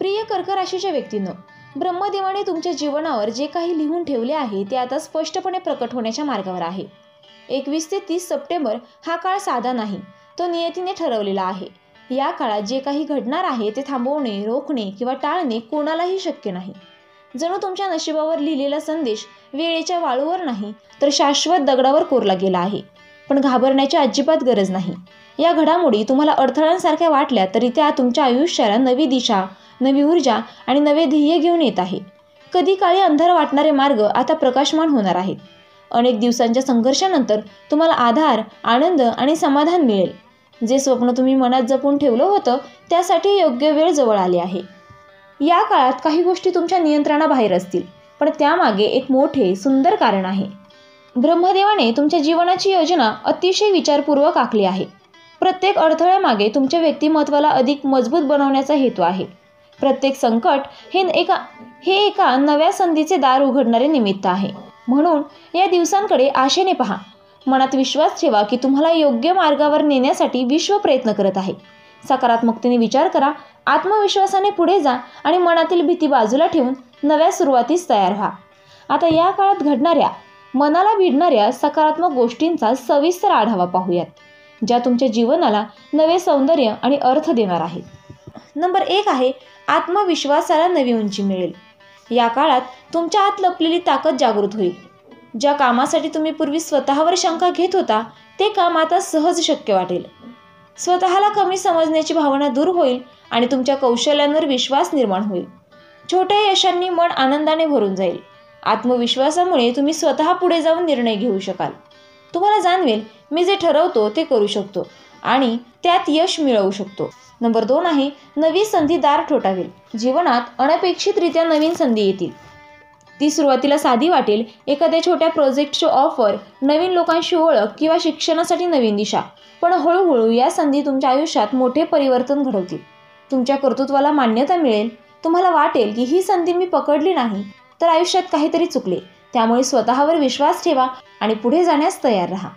प्रिय कर्क राशीच्या व्यक्तींनो, ब्रह्मदेवाने तुमच्या जीवनावर जे काही लिहून ठेवले आहे ते आता स्पष्टपणे प्रकट होण्याच्या मार्गावर आहे. 21 ते 30 सप्टेंबर हा काळ साधा नाही, तो नियतीने ठरवलेला आहे. या काळात जे काही घडणार आहे ते थांबवणे, रोखणे किंवा टाळणे कोणालाही शक्य नाही. जणू तुमच्या नशिबावर लिहिलेला संदेश वेळेच्या वाळूवर नाही तर शाश्वत दगडावर कोरला गेला आहे. पण घाबरण्याची अजिबात गरज नाही. या घडामोडी तुम्हाला अडथळ्यांसारख्या वाटल्या तरी त्या तुमच्या आयुष्याला नवी दिशा, नवी ऊर्जा आणि नवे ध्येय घेऊन येत आहे. कधी काळी अंधार वाटणारे मार्ग आता प्रकाशमान होणार आहेत. अनेक दिवसांच्या संघर्षानंतर तुम्हाला आधार, आनंद आणि समाधान मिळेल. जे स्वप्न तुम्ही मनात जपून ठेवलं होतं त्यासाठी योग्य वेळ जवळ आली आहे. या काळात काही गोष्टी तुमच्या नियंत्रणाबाहेर असतील, पण त्यामागे एक मोठे सुंदर कारण आहे. ब्रह्मदेवाने तुमच्या जीवनाची योजना अतिशय विचारपूर्वक आखली आहे. प्रत्येक अडथळ्यामागे तुमच्या व्यक्तिमत्वाला अधिक मजबूत बनवण्याचा हेतू आहे. प्रत्येक संकट हे एका नव्या संधीचे दार उघडणारे निमित्त आहे. म्हणून या दिवसांकडे आशेने पहा. मनात विश्वास ठेवा की तुम्हाला योग्य मार्गावर नेण्यासाठी विश्व प्रयत्न करत आहे. सकारात्मकतेने विचार करा, आत्मविश्वासाने पुढे जा आणि मनातील भीती बाजूला ठेवून नव्या सुरुवातीस तयार व्हा. आता या काळात घडणाऱ्या, मनाला भिडणाऱ्या सकारात्मक गोष्टींचा सविस्तर आढावा पाहूयात, ज्या तुमच्या जीवनाला नवे सौंदर्य आणि अर्थ देणार आहेत. नंबर 1 आहे आत्मविश्वासाला नवी उंची मिळेल. या काळात तुमच्या आत लपलेली ताकद जागृत होईल. ज्या कामासाठी तुम्ही पूर्वी स्वतःवर शंका घेत होता ते काम आता सहज शक्य वाटेल. स्वतःला कमी समजण्याची भावना दूर होईल आणि तुमच्या कौशल्यांवर विश्वास निर्माण होईल. छोट्या यशांनी मन आनंदाने भरून जाईल. आत्मविश्वासामुळे तुम्ही स्वतः पुढे जाऊन निर्णय घेऊ शकाल. तुम्हाला जाणवेल, मी जे ठरवतो ते करू शकतो आणि त्यात यश मिळवू शकतो. नंबर 2 आहे नवी संधी दार ठोठावेल. जीवनात अनपेक्षितरित्या नवीन संधी येतील. ती सुरुवातीला साधी वाटेल, एखाद्या छोट्या प्रोजेक्टची ऑफर, नवीन लोकांशी ओळख किंवा शिक्षणासाठी नवीन दिशा. पण हळूहळू या संधी तुमच्या आयुष्यात मोठे परिवर्तन घडवतील. तुमच्या कर्तृत्वाला मान्यता मिळेल. तुम्हाला वाटेल की ही संधी मी पकडली नाही तर आयुष्यात काहीतरी चुकले. त्यामुळे स्वतःवर विश्वास ठेवा आणि पुढे जाण्यास तयार राहा.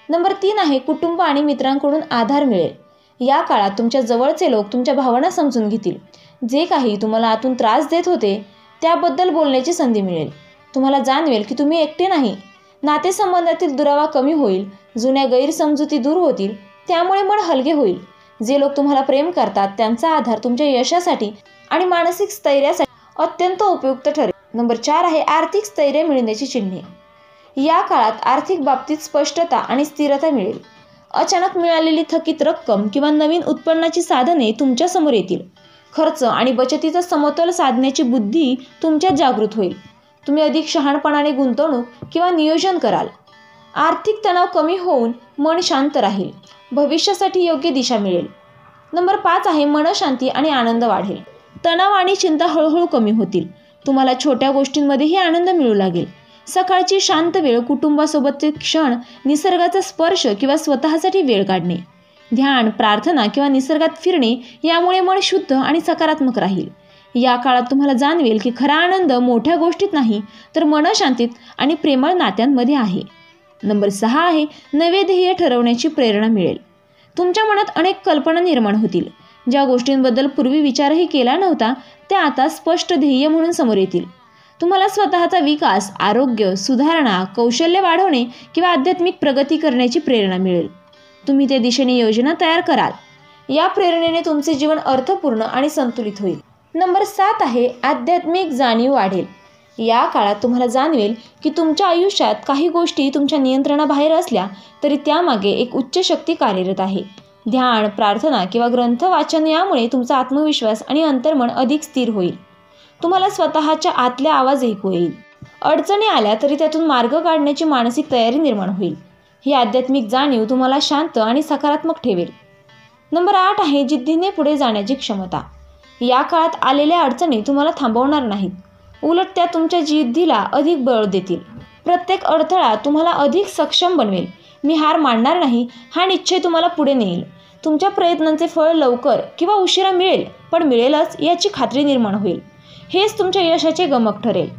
नंबर 3 आहे कुटुंब आणि मित्रांकडून आधार मिळेल. या काळात तुमच्या जवळचे लोक तुमच्या भावना समजून घेतील. जे काही तुम्हाला आतून त्रास देत होते त्याबद्दल बोलण्याची संधी मिळेल. तुम्हाला जाणवेल की तुम्ही एकटे नाही. नातेसंबंधातील दुरावा कमी होईल. जुन्या गैरसमजुती दूर होतील. त्यामुळे मन हलके होईल. जे लोक तुम्हाला प्रेम करतात त्यांचा आधार तुमच्या यशासाठी आणि मानसिक स्थैर्यासाठी अत्यंत उपयुक्त ठरेल. नंबर 4 आहे आर्थिक स्थैर्य मिळण्याची चिन्हे. या काळात आर्थिक बाबतीत स्पष्टता आणि स्थिरता मिळेल. अचानक मिळालेली थकीत रक्कम किंवा नवीन उत्पन्नाची साधने तुमच्या समोर येतील. खर्च आणि बचतीचा समतोल साधण्याची बुद्धी तुमच्यात जागृत होईल. तुम्ही अधिक शहाणपणाने गुंतवणूक किंवा नियोजन कराल. आर्थिक तणाव कमी होऊन मन शांत राहील. भविष्यासाठी योग्य दिशा मिळेल. नंबर 5 आहे मनशांती आणि आनंद वाढेल. तणाव आणि चिंता हळूहळू कमी होतील. तुम्हाला छोट्या गोष्टींमध्येही आनंद मिळू लागेल. सकाळची शांत वेळ, कुटुंबासोबतचे क्षण, निसर्गाचा स्पर्श किंवा स्वतःसाठी वेळ काढणे, ध्यान, प्रार्थना किंवा निसर्गात फिरणे यामुळे मन शुद्ध आणि सकारात्मक राहील. या काळात तुम्हाला जाणवेल की खरा आनंद मोठ्या गोष्टीत नाही तर मनशांतीत आणि प्रेमळ नात्यांमध्ये आहे. नंबर 6 आहे नवे ध्येय ठरवण्याची प्रेरणा मिळेल. तुमच्या मनात अनेक कल्पना निर्माण होतील. ज्या गोष्टींबद्दल पूर्वी विचारही केला नव्हता त्या आता स्पष्ट ध्येय म्हणून समोर येतील. तुम्हाला स्वतःचा विकास, आरोग्य, सुधारणा, कौशल्य वाढवणे किंवा आध्यात्मिक प्रगती करण्याची प्रेरणा मिळेल. तुम्ही त्या दिशेने योजना तयार कराल. या प्रेरणेने तुमचे जीवन अर्थपूर्ण आणि संतुलित होईल. नंबर 7 आहे आध्यात्मिक जाणीव वाढेल. या काळात तुम्हाला जाणवेल की तुमच्या आयुष्यात काही गोष्टी तुमच्या नियंत्रणाबाहेर असल्या तरी त्यामागे एक उच्च शक्ती कार्यरत आहे. ध्यान, प्रार्थना किंवा ग्रंथ वाचन यामुळे तुमचा आत्मविश्वास आणि अंतर्मन अधिक स्थिर होईल. तुम्हाला स्वतःच्या आतल्या आवाज ऐकू येईल. अडचणी आल्या तरी त्यातून मार्ग काढण्याची मानसिक तयारी निर्माण होईल. ही आध्यात्मिक जाणीव तुम्हाला शांत आणि सकारात्मक ठेवेल. नंबर 8 आहे जिद्दीने पुढे जाण्याची क्षमता. या काळात आलेल्या अडचणी तुम्हाला थांबवणार नाहीत, उलट त्या तुमच्या जिद्दीला अधिक बळ देतील. प्रत्येक अडथळा तुम्हाला अधिक सक्षम बनवेल. मी हार मानणार नाही हा निश्चय तुम्हाला पुढे नेईल. तुमच्या प्रयत्नांचे फळ लवकर किंवा उशिरा मिळेल, पण मिळेलच याची खात्री निर्माण होईल. हेच तुमच्या यशाचे गमक ठरेल.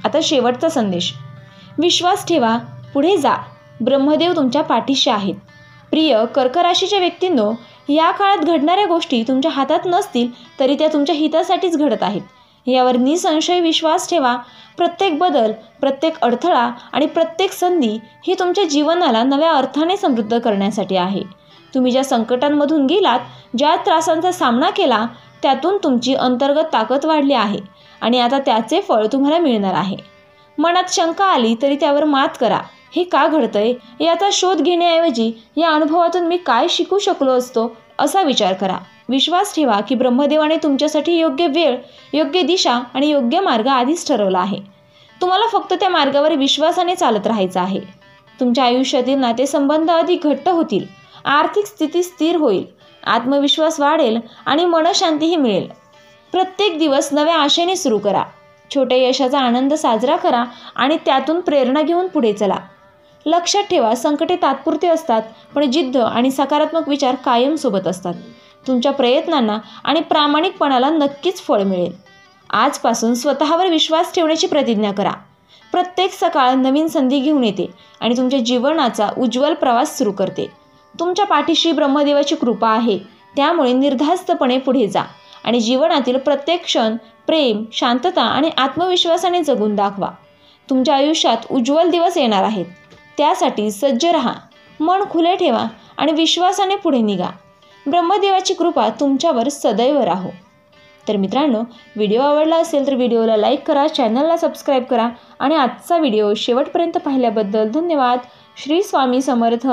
आता शेवटचा संदेश. विश्वास ठेवा, पुढे जा. ब्रह्मदेव तुमच्या पाठीशी आहेत. प्रिय कर्क राशीच्या व्यक्तींनो, या काळात घडणाऱ्या गोष्टी तुमच्या हातात नसतील तरी त्या तुमच्या हितासाठीच घडत आहेत यावर निसंशय विश्वास ठेवा. प्रत्येक बदल, प्रत्येक अडथळा आणि प्रत्येक संधी ही तुमच्या जीवनाला नव्या अर्थाने समृद्ध करण्यासाठी आहे. तुम्ही ज्या संकटांमधून गेलात, ज्या त्रासांचा सामना केला, त्यातून तुमची अंतर्गत ताकद वाढली आहे आणि आता त्याचे फळ तुम्हाला मिळणार आहे. मनात शंका आली तरी त्यावर मात करा. हे का घडतंय याचा शोध घेण्याऐवजी या अनुभवातून मी काय शिकू शकलो असतो असा विचार करा. विश्वास ठेवा की ब्रह्मदेवाने तुमच्यासाठी योग्य वेळ, योग्य दिशा आणि योग्य मार्ग आधीच ठरवला आहे. तुम्हाला फक्त त्या मार्गावर विश्वासाने चालत राहायचं आहे. तुमच्या आयुष्यातील नातेसंबंध अधिक घट्ट होतील, आर्थिक स्थिती स्थिर होईल, आत्मविश्वास वाढेल आणि मनशांतीही मिळेल. प्रत्येक दिवस नव्या आशेने सुरू करा. छोट्या यशाचा आनंद साजरा करा आणि त्यातून प्रेरणा घेऊन पुढे चला. लक्षात ठेवा, संकटे तात्पुरती असतात, पण जिद्द आणि सकारात्मक विचार कायम सोबत असतात. तुमच्या प्रयत्नांना आणि प्रामाणिकपणाला नक्कीच फळ मिळेल. आजपासून स्वतःवर विश्वास ठेवण्याची प्रतिज्ञा करा. प्रत्येक सकाळ नवीन संधी घेऊन येते आणि तुमच्या जीवनाचा उज्ज्वल प्रवास सुरू करते. तुमच्या पाठीशी ब्रह्मदेवाची कृपा आहे, त्यामुळे निर्धास्तपणे पुढे जा आणि जीवनातील प्रत्येक क्षण प्रेम, शांतता आणि आत्मविश्वासाने जगून दाखवा. तुमच्या आयुष्यात उज्ज्वल दिवस येणार आहेत. त्यासाठी सज्ज राहा, मन खुले ठेवा आणि विश्वासाने पुढे निघा. ब्रह्मदेवाची कृपा तुमच्यावर सदैव राहो. तर मित्रांनो, व्हिडिओ आवडला असेल तर व्हिडिओला लाईक करा, चॅनलला सबस्क्राईब करा आणि आजचा व्हिडिओ शेवटपर्यंत पाहिल्याबद्दल धन्यवाद. श्री स्वामी समर्थ.